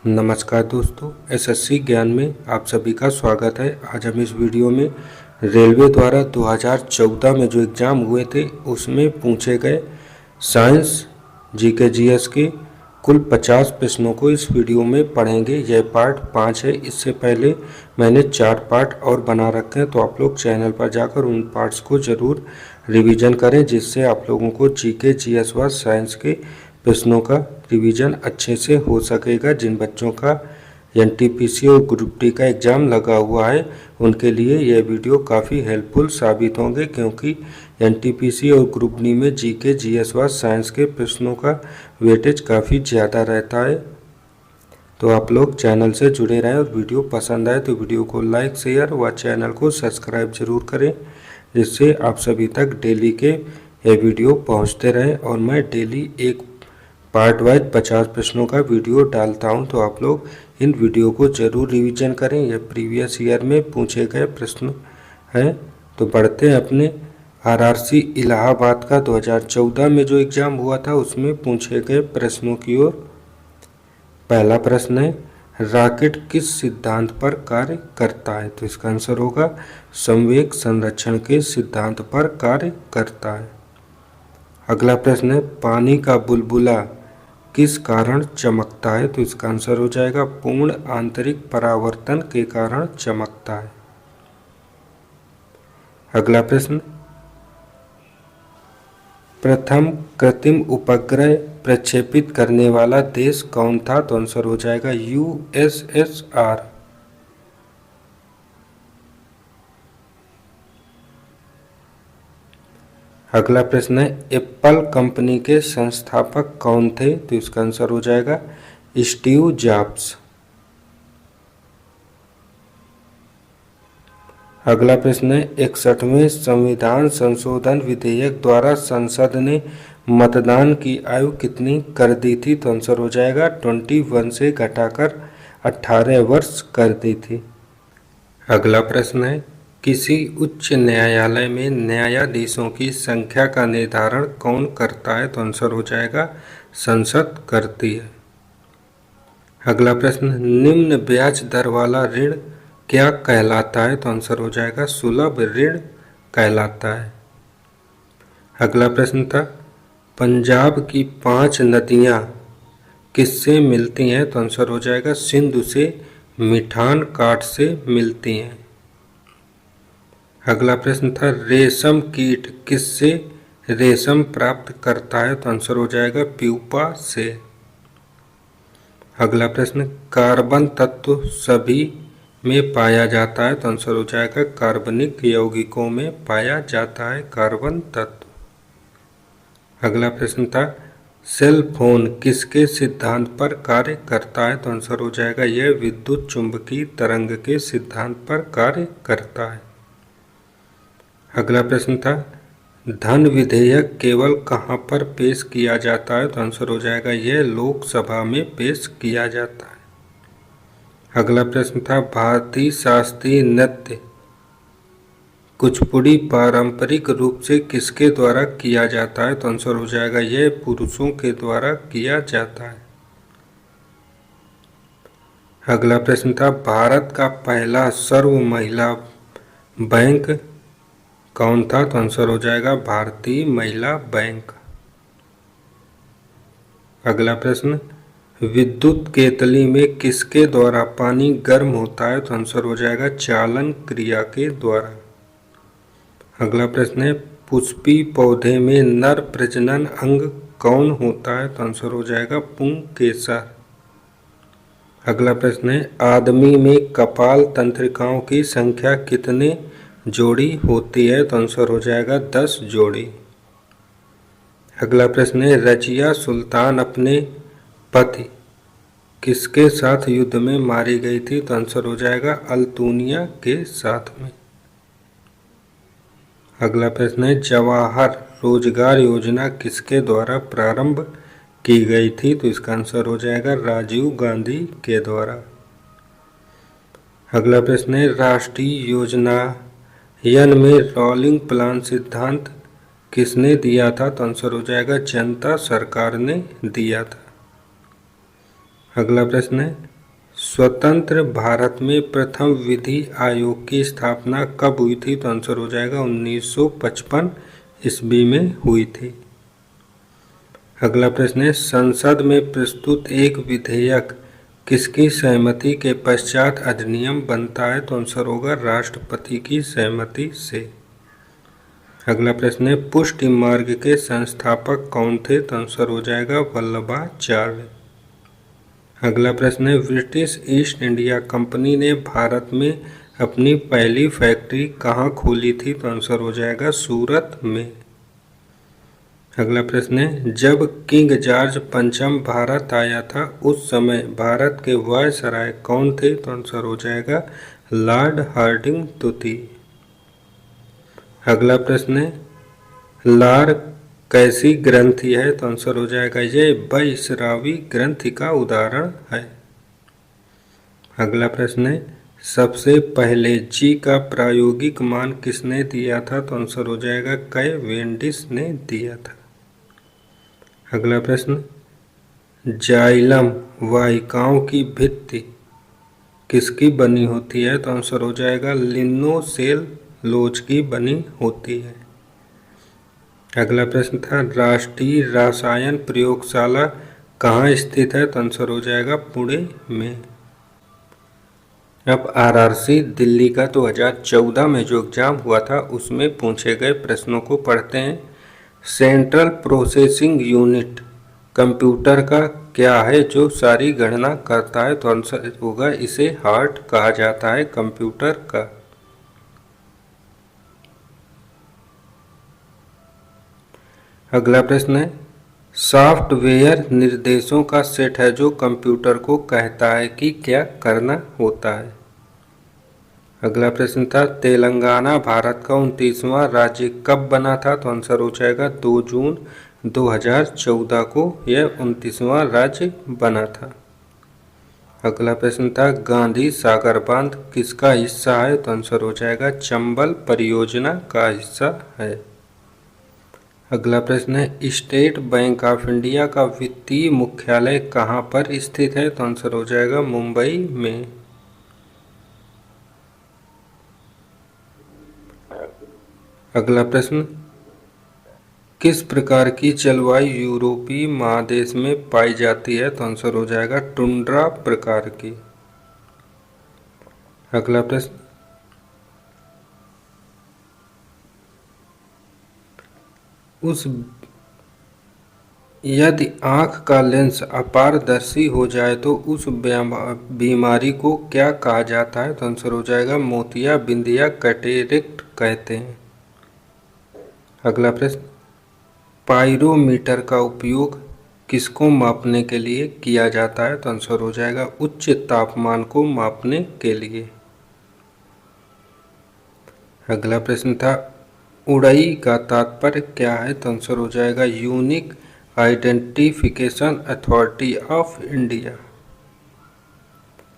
नमस्कार दोस्तों, एसएससी ज्ञान में आप सभी का स्वागत है। आज हम इस वीडियो में रेलवे द्वारा 2014 में जो एग्ज़ाम हुए थे उसमें पूछे गए साइंस जीके जीएस के कुल 50 प्रश्नों को इस वीडियो में पढ़ेंगे। यह पार्ट 5 है। इससे पहले मैंने 4 पार्ट और बना रखे हैं, तो आप लोग चैनल पर जाकर उन पार्ट्स को ज़रूर रिवीजन करें, जिससे आप लोगों को जीके जीएस व साइंस के प्रश्नों का रिवीजन अच्छे से हो सकेगा। जिन बच्चों का एनटीपीसी और ग्रुप डी का एग्ज़ाम लगा हुआ है उनके लिए यह वीडियो काफ़ी हेल्पफुल साबित होंगे, क्योंकि एनटीपीसी और ग्रुप डी में जीके जीएस व साइंस के प्रश्नों का वेटेज काफ़ी ज़्यादा रहता है। तो आप लोग चैनल से जुड़े रहें और वीडियो पसंद आए तो वीडियो को लाइक, शेयर व चैनल को सब्सक्राइब जरूर करें, जिससे आप सभी तक डेली के ये वीडियो पहुंचते रहें। और मैं डेली एक पार्ट वाइज 50 प्रश्नों का वीडियो डालता हूं, तो आप लोग इन वीडियो को जरूर रिवीजन करें। यह प्रीवियस ईयर में पूछे गए प्रश्न हैं। तो बढ़ते हैं अपने आरआरसी इलाहाबाद का 2014 में जो एग्ज़ाम हुआ था उसमें पूछे गए प्रश्नों की ओर। पहला प्रश्न है, रॉकेट किस सिद्धांत पर कार्य करता है? तो इसका आंसर होगा संवेग संरक्षण के सिद्धांत पर कार्य करता है। अगला प्रश्न है, पानी का बुलबुला किस कारण चमकता है? तो इसका आंसर हो जाएगा पूर्ण आंतरिक परावर्तन के कारण चमकता है। अगला प्रश्न, प्रथम कृत्रिम उपग्रह प्रक्षेपित करने वाला देश कौन था? तो आंसर हो जाएगा यूएसएसआर। अगला प्रश्न है, एप्पल कंपनी के संस्थापक कौन थे? तो इसका आंसर हो जाएगा स्टीव जॉब्स। अगला प्रश्न है, 61वें संविधान संशोधन विधेयक द्वारा संसद ने मतदान की आयु कितनी कर दी थी? तो आंसर हो जाएगा 21 से घटाकर 18 वर्ष कर दी थी। अगला प्रश्न है, किसी उच्च न्यायालय में न्यायाधीशों की संख्या का निर्धारण कौन करता है? तो आंसर हो जाएगा संसद करती है। अगला प्रश्न, निम्न ब्याज दर वाला ऋण क्या कहलाता है? तो आंसर हो जाएगा सुलभ ऋण कहलाता है। अगला प्रश्न था, पंजाब की 5 नदियां किससे मिलती हैं? तो आंसर हो जाएगा सिंधु से मिठान काट से मिलती हैं। अगला प्रश्न था, रेशम कीट किससे रेशम प्राप्त करता है? तो आंसर हो जाएगा प्यूपा से। अगला प्रश्न, कार्बन तत्व सभी में पाया जाता है? तो आंसर हो जाएगा कार्बनिक यौगिकों में पाया जाता है कार्बन तत्व। अगला प्रश्न था, सेल फोन किसके सिद्धांत पर कार्य करता है? तो आंसर हो जाएगा यह विद्युत चुंबकीय तरंग के सिद्धांत पर कार्य करता है। अगला प्रश्न था, धन विधेयक केवल कहां पर पेश किया जाता है? तो आंसर हो जाएगा यह लोकसभा में पेश किया जाता है। अगला प्रश्न था, भारतीय शास्त्रीय नृत्य कुचिपुड़ी पारंपरिक रूप से किसके द्वारा किया जाता है? तो आंसर हो जाएगा यह पुरुषों के द्वारा किया जाता है। अगला प्रश्न था, भारत का पहला सर्व महिला बैंक कौन था? तो आंसर हो जाएगा भारतीय महिला बैंक। अगला प्रश्न, विद्युत केतली में किसके द्वारा पानी गर्म होता है? तो आंसर हो जाएगा चालन क्रिया के द्वारा। अगला प्रश्न है, पुष्पी पौधे में नर प्रजनन अंग कौन होता है? तो आंसर हो जाएगा पुंकेसर। अगला प्रश्न है, आदमी में कपाल तंत्रिकाओं की संख्या कितने जोड़ी होती है? तो आंसर हो जाएगा 10 जोड़ी। अगला प्रश्न है, रजिया सुल्तान अपने पति किसके साथ युद्ध में मारी गई थी? तो आंसर हो जाएगा अल्तुनिया के साथ में। अगला प्रश्न है, जवाहर रोजगार योजना किसके द्वारा प्रारंभ की गई थी? तो इसका आंसर हो जाएगा राजीव गांधी के द्वारा। अगला प्रश्न है, राष्ट्रीय योजना में रोलिंग प्लान सिद्धांत किसने दिया था? तो आंसर हो जाएगा जनता सरकार ने दिया था। अगला प्रश्न है, स्वतंत्र भारत में प्रथम विधि आयोग की स्थापना कब हुई थी? तो आंसर हो जाएगा 1955 ईस्वी में हुई थी। अगला प्रश्न है, संसद में प्रस्तुत एक विधेयक किसकी सहमति के पश्चात अधिनियम बनता है? तो आंसर होगा राष्ट्रपति की सहमति से। अगला प्रश्न है, पुष्टि मार्ग के संस्थापक कौन थे? तो आंसर हो जाएगा वल्लभाचार्य। अगला प्रश्न है, ब्रिटिश ईस्ट इंडिया कंपनी ने भारत में अपनी पहली फैक्ट्री कहाँ खोली थी? तो आंसर हो जाएगा सूरत में। अगला प्रश्न है, जब किंग जॉर्ज पंचम भारत आया था उस समय भारत के वायसराय कौन थे? तो आंसर हो जाएगा लॉर्ड हार्डिंग द्वितीय। अगला प्रश्न है, लार कैसी ग्रंथि है? तो आंसर हो जाएगा ये बैसरावी ग्रंथि का उदाहरण है। अगला प्रश्न है, सबसे पहले जी का प्रायोगिक मान किसने दिया था? तो आंसर हो जाएगा कैवेंडिश ने दिया था। अगला प्रश्न, जाइलम वाहिकाओं की भित्ति किसकी बनी होती है? तो आंसर हो जाएगा लिग्नोसेलुलोज की बनी होती है। अगला प्रश्न था, राष्ट्रीय रसायन प्रयोगशाला कहाँ स्थित है? तो आंसर हो जाएगा पुणे में। अब आरआरसी दिल्ली का 2014 में जो एग्जाम हुआ था उसमें पूछे गए प्रश्नों को पढ़ते हैं। सेंट्रल प्रोसेसिंग यूनिट कंप्यूटर का क्या है जो सारी गणना करता है? तो आंसर होगा इसे हार्ट कहा जाता है कंप्यूटर का। अगला प्रश्न है, सॉफ्टवेयर निर्देशों का सेट है जो कंप्यूटर को कहता है कि क्या करना होता है। अगला प्रश्न था, तेलंगाना भारत का 29वां राज्य कब बना था? तो आंसर हो जाएगा 2 जून 2014 को यह 29वां राज्य बना था। अगला प्रश्न था, गांधी सागर बांध किसका हिस्सा है? तो आंसर हो जाएगा चंबल परियोजना का हिस्सा है। अगला प्रश्न है, स्टेट बैंक ऑफ इंडिया का वित्तीय मुख्यालय कहाँ पर स्थित है? तो आंसर हो जाएगा मुंबई में। अगला प्रश्न, किस प्रकार की जलवायु यूरोपीय महादेश में पाई जाती है? तो आंसर हो जाएगा टुंड्रा प्रकार की। अगला प्रश्न, यदि आंख का लेंस अपारदर्शी हो जाए तो उस बीमारी को क्या कहा जाता है? तो आंसर हो जाएगा मोतियाबिंद या कैटेरेक्ट कहते हैं। अगला प्रश्न, पाइरोमीटर का उपयोग किसको मापने के लिए किया जाता है? तो आंसर हो जाएगा उच्च तापमान को मापने के लिए। अगला प्रश्न था, उड़ई का तात्पर्य क्या है? तो आंसर हो जाएगा unique identification authority of India.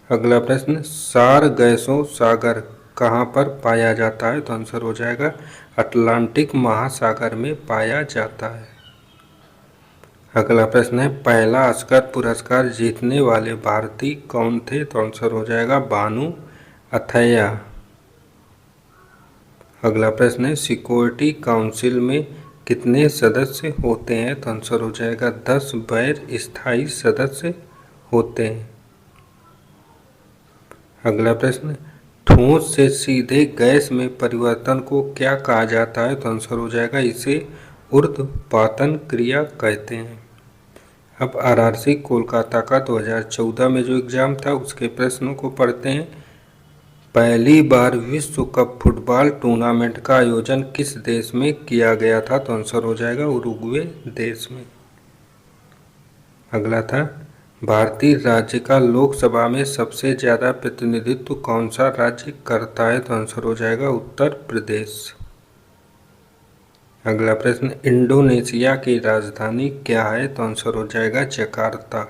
अगला प्रश्न, सार गैसों सागर कहाँ पर पाया जाता है? तो आंसर हो जाएगा अटलांटिक महासागर में पाया जाता है। अगला प्रश्न है, पहला ऑस्कर पुरस्कार जीतने वाले भारतीय कौन थे? तो आंसर हो जाएगा भानु अथैया। अगला प्रश्न है, सिक्योरिटी काउंसिल में कितने सदस्य होते हैं? तो आंसर हो जाएगा 10 गैर स्थायी सदस्य होते हैं। अगला प्रश्न, ठोस से सीधे गैस में परिवर्तन को क्या कहा जाता है? तो आंसर हो जाएगा इसे ऊर्ध्वपातन क्रिया कहते हैं। अब आरआरसी कोलकाता का 2014 में जो एग्जाम था उसके प्रश्नों को पढ़ते हैं। पहली बार विश्व कप फुटबॉल टूर्नामेंट का आयोजन किस देश में किया गया था? तो आंसर हो जाएगा उरुग्वे देश में। अगला था, भारतीय राज्य का लोकसभा में सबसे ज़्यादा प्रतिनिधित्व कौन सा राज्य करता है? तो आंसर हो जाएगा उत्तर प्रदेश। अगला प्रश्न, इंडोनेशिया की राजधानी क्या है? तो आंसर हो जाएगा जकार्ता।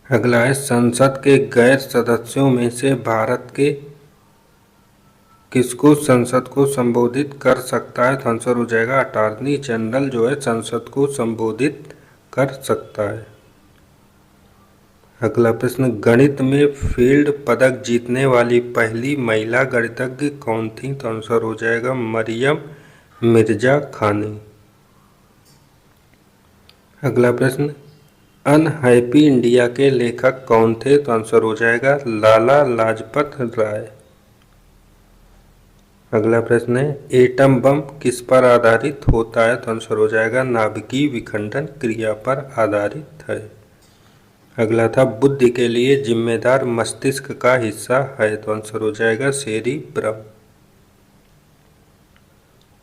अगला है, संसद के गैर सदस्यों में से भारत के किसको संसद को संबोधित कर सकता है? तो आंसर हो जाएगा अटॉर्नी जनरल जो है संसद को संबोधित कर सकता है। अगला प्रश्न, गणित में फील्ड पदक जीतने वाली पहली महिला गणितज्ञ कौन थी? तो आंसर हो जाएगा मरियम मिर्जा खानी। अगला प्रश्न, अनहैप्पी इंडिया के लेखक कौन थे? तो आंसर हो जाएगा लाला लाजपत राय। अगला प्रश्न है, एटम बम किस पर आधारित होता है? तो आंसर हो जाएगा नाभिकीय विखंडन क्रिया पर आधारित है। अगला था, बुद्धि के लिए जिम्मेदार मस्तिष्क का हिस्सा है? तो आंसर हो जाएगा सेरिब्रम।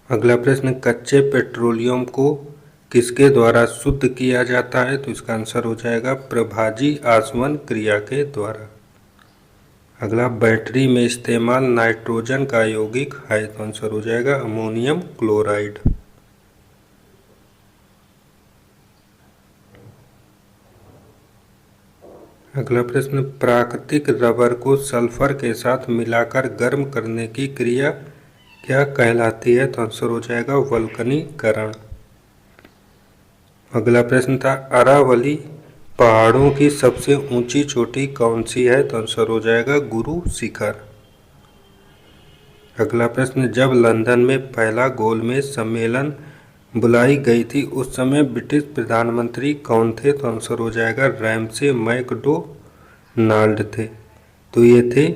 अगला प्रश्न, कच्चे पेट्रोलियम को किसके द्वारा शुद्ध किया जाता है? तो इसका आंसर हो जाएगा प्रभाजी आसवन क्रिया के द्वारा। अगला, बैटरी में इस्तेमाल नाइट्रोजन का यौगिक है? तो आंसर हो जाएगा अमोनियम क्लोराइड। अगला प्रश्न, प्राकृतिक रबर को सल्फर के साथ मिलाकर गर्म करने की क्रिया क्या कहलाती है? तो आंसर हो जाएगा वल्कनीकरण। अगला प्रश्न था, अरावली पहाड़ों की सबसे ऊंची चोटी कौन सी है? तो आंसर हो जाएगा गुरु शिखर। अगला प्रश्न, जब लंदन में पहला गोलमेज सम्मेलन बुलाई गई थी उस समय ब्रिटिश प्रधानमंत्री कौन थे? तो आंसर हो जाएगा रैमसे मैकडोनाल्ड थे। तो ये थे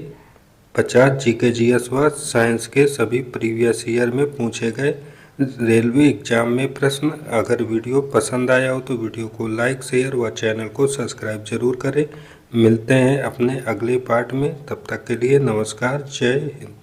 50 जीके जीएस व साइंस के सभी प्रीवियस ईयर में पूछे गए रेलवे एग्जाम में प्रश्न। अगर वीडियो पसंद आया हो तो वीडियो को लाइक शेयर व चैनल को सब्सक्राइब जरूर करें। मिलते हैं अपने अगले पार्ट में, तब तक के लिए नमस्कार, जय हिंद।